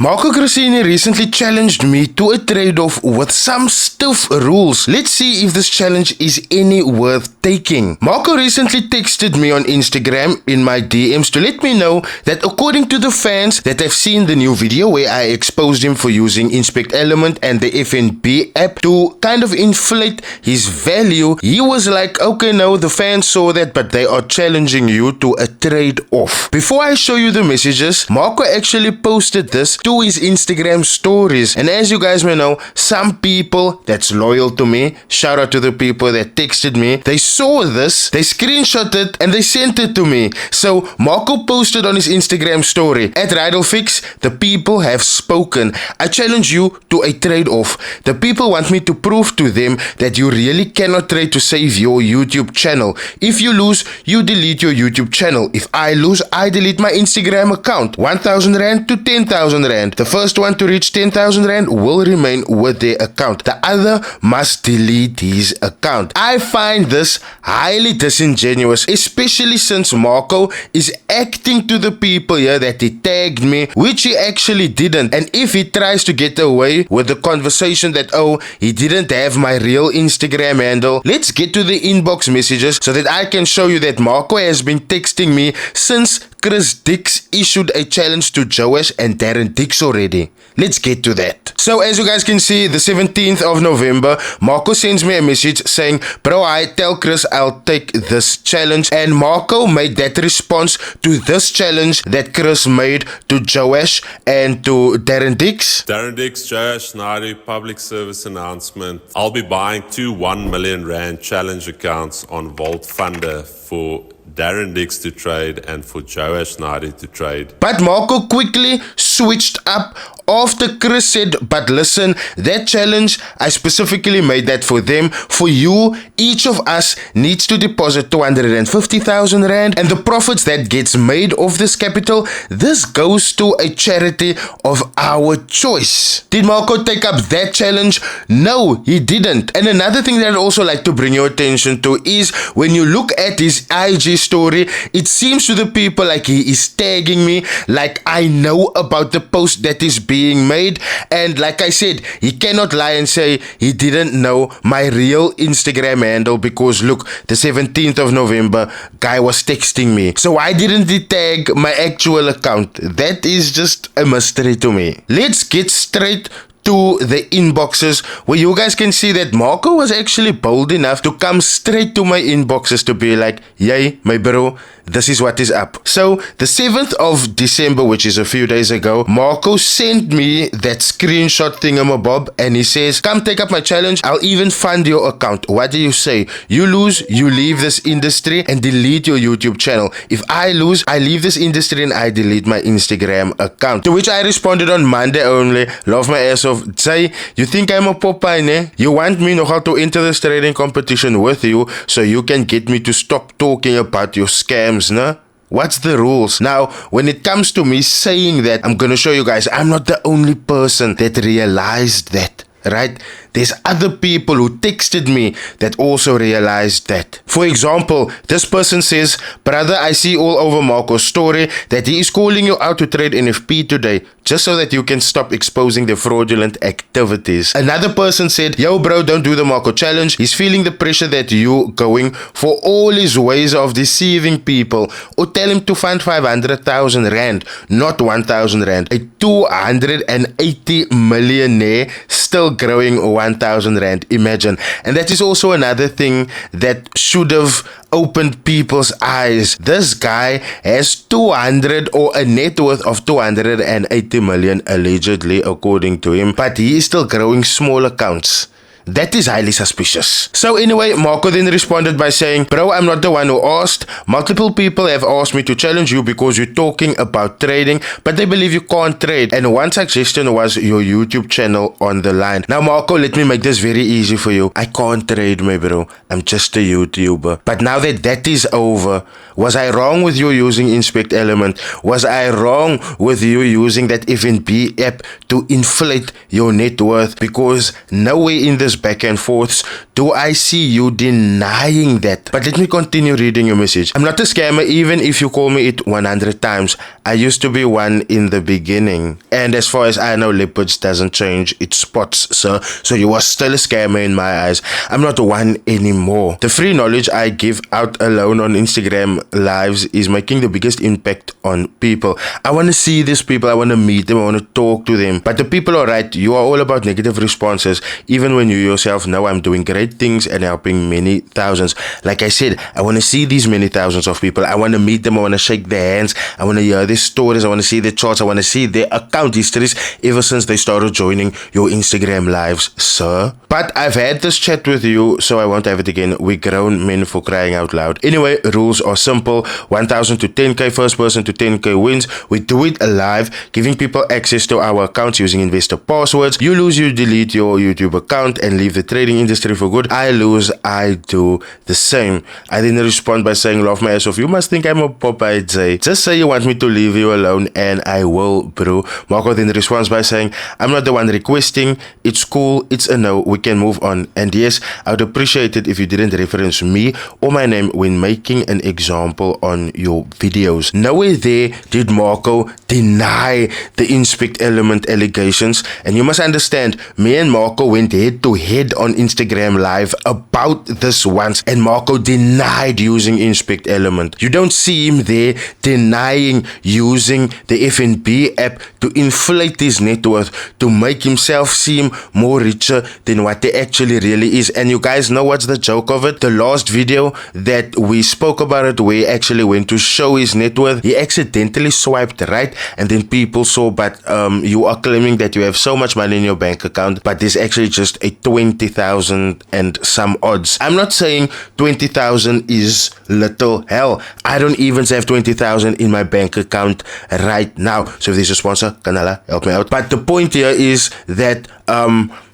Marco Grassini recently challenged me to a trade-off with some stiff rules. Let's see if this challenge is any worth taking. Marco recently texted me on Instagram in my DMs to let me know that according to the fans that have seen the new video where I exposed him for using Inspect Element and the FNB app to kind of inflate his value, he was like, okay, no, the fans saw that, but they are challenging you to a trade-off. Before I show you the messages, Marco actually posted this to his Instagram stories, and as you guys may know, some people that's loyal to me, shout out to the people that texted me, they saw this, they screenshot it and they sent it to me. So Marco posted on his Instagram story, at Rydall Ficks, the people have spoken. I challenge you to a trade-off. The people want me to prove to them that you really cannot trade to save your YouTube channel. If you lose, you delete your YouTube channel. If I lose, I delete my Instagram account. 1,000 Rand to 10,000 Rand. The first one to reach 10,000 Rand will remain with their account. The other must delete his account. I find this highly disingenuous, especially since Marco is acting to the people here that he tagged me, which he actually didn't. And if he tries to get away with the conversation that, oh, he didn't have my real Instagram handle, let's get to the inbox messages so that I can show you that Marco has been texting me since Chris Dix issued a challenge to Joash and Darren Dix already. Let's get to that. So as you guys can see, the 17th of November, Marco sends me a message saying, bro, I tell Chris I'll take this challenge. And Marco made that response to this challenge that Chris made to Joash and to Darren Dix. Darren Dix, Joash, Naidu, public service announcement. I'll be buying 2 1 million Rand challenge accounts on Vault Funder for Darren Dix to trade and for Joash Naidu to trade. But Marco quickly switched up after Chris said, but listen, that challenge, I specifically made that for them. For you, each of us needs to deposit 250,000 Rand, and the profits that gets made off this capital, this goes to a charity of our choice. Did Marco take up that challenge? No, he didn't. And another thing that I'd also like to bring your attention to is when you look at his IG story, it seems to the people like he is tagging me, like I know about the post that is being made. And like I said, he cannot lie and say he didn't know my real Instagram handle, because look, the 17th of November, guy was texting me. So why didn't he tag my actual account? That is just a mystery to me. Let's get straight to the inboxes, where you guys can see that Marco was actually bold enough to come straight to my inboxes to be like, yay, my bro, this is what is up. So the 7th of December, which is a few days ago, Marco sent me that screenshot thingamabob, and he says, come take up my challenge, I'll even fund your account. What do you say? You lose, you leave this industry and delete your YouTube channel. If I lose, I leave this industry and I delete my Instagram account. To which I responded on Monday only, love my ass off, say, you think I'm a Popeye, ne? You want me nogal to enter this trading competition with you so you can get me to stop talking about your scams, nah? What's the rules? Now, when it comes to me saying that, I'm gonna show you guys, I'm not the only person that realized that, right? There's other people who texted me that also realized that. For example, this person says, brother, I see all over Marco's story that he is calling you out to trade NFP today, just so that you can stop exposing the fraudulent activities. Another person said, yo bro, don't do the Marco challenge. He's feeling the pressure that you going for all his ways of deceiving people. Or tell him to fund 500,000 Rand, not 1,000 Rand. A 280 millionaire still growing 1,000 Rand, imagine. And that is also another thing that should have opened people's eyes. This guy has 200 or a net worth of 280 million allegedly, according to him, but he is still growing small accounts. That is highly suspicious. So anyway, Marco then responded by saying, bro, I'm not the one who asked. Multiple people have asked me to challenge you because you're talking about trading, but they believe you can't trade. And one suggestion was your YouTube channel on the line. Now, Marco, let me make this very easy for you. I can't trade, my bro. I'm just a YouTuber. But now that that is over, was I wrong with you using Inspect Element? Was I wrong with you using that FNB app to inflate your net worth? Because nowhere in this back and forths, do I see you denying that? But let me continue reading your message. I'm not a scammer even if you call me it 100 times. I used to be one in the beginning. And as far as I know, Leopards doesn't change its spots, sir. So you are still a scammer in my eyes. I'm not one anymore. The free knowledge I give out alone on Instagram lives is making the biggest impact on people. I want to see these people. I want to meet them. I want to talk to them. But the people are right. You are all about negative responses, even when you yourself know I'm doing great things and helping many thousands. Like I said, I want to see these many thousands of people. I want to meet them. I want to shake their hands. I want to hear their stories. I want to see their charts. I want to see their account histories ever since they started joining your Instagram lives, sir. But I've had this chat with you, so I won't have it again. We're grown men, for crying out loud. Anyway, rules are simple. 1,000 to 10k, first person to 10k wins. We do it live, giving people access to our accounts using investor passwords. You lose, you delete your YouTube account and leave the trading industry for good. I lose, I do the same. I didn't respond by saying laugh my ass off. You must think I'm a Popeye J. Just say you want me to leave you alone and I will, bro. Marco then responds by saying, I'm not the one requesting. It's cool, it's a no, we can move on. And yes, I would appreciate it if you didn't reference me or my name when making an example on your videos. Nowhere there did Marco deny the inspect element allegations. And you must understand, me and Marco went head to head on Instagram live about this once, and Marco denied using inspect element. You don't see him there denying using the FNB app to inflate his net worth, to make himself seem more richer than what he actually really is. And you guys know what's the joke of it? The last video that we spoke about it, where he actually went to show his net worth, he accidentally swiped right, and then people saw, but you are claiming that you have so much money in your bank account, but there's actually just a 20,000 and some odds. I'm not saying 20,000 is little. Hell, I don't even have 20,000 in my bank account right now. So if there's a sponsor, Kanala, help me out. But the point here is that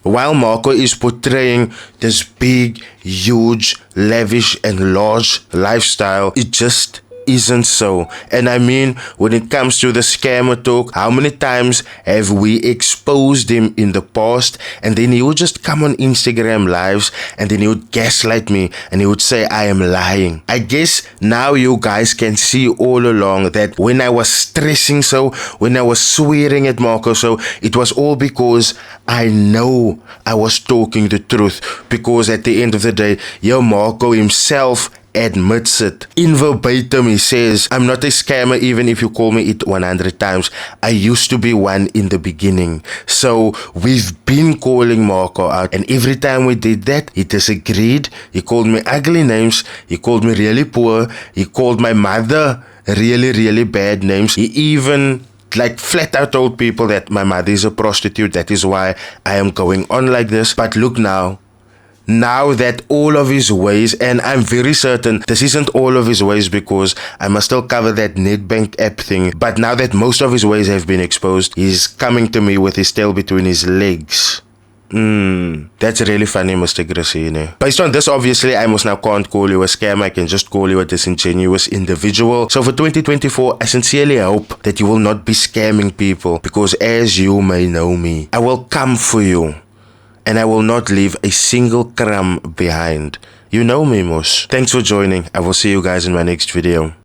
while Marco is portraying this big, huge, lavish and large lifestyle, it just isn't so. And I mean, when it comes to the scammer talk, how many times have we exposed him in the past, and then he would just come on Instagram lives and then he would gaslight me and he would say I am lying. I guess now you guys can see all along that when I was stressing so, when I was swearing at Marco so, it was all because I know I was talking the truth. Because at the end of the day, Marco himself admits it. In verbatim, he says, I'm not a scammer even if you call me it 100 times. I used to be one in the beginning. So we've been calling Marco out, and every time we did that, he disagreed. He called me ugly names. He called me really poor. He called my mother really, really bad names. He even flat out told people that my mother is a prostitute. That is why I am going on like this. But look now that all of his ways, and I'm very certain this isn't all of his ways because I must still cover that Nedbank app thing, but now that most of his ways have been exposed, he's coming to me with his tail between his legs. That's really funny, Mr. Grassini. Based on this, obviously, I most now can't call you a scammer. I can just call you a disingenuous individual. So for 2024, I sincerely hope that you will not be scamming people, because as you may know me, I will come for you. And I will not leave a single crumb behind. You know me, Mosh. Thanks for joining. I will see you guys in my next video.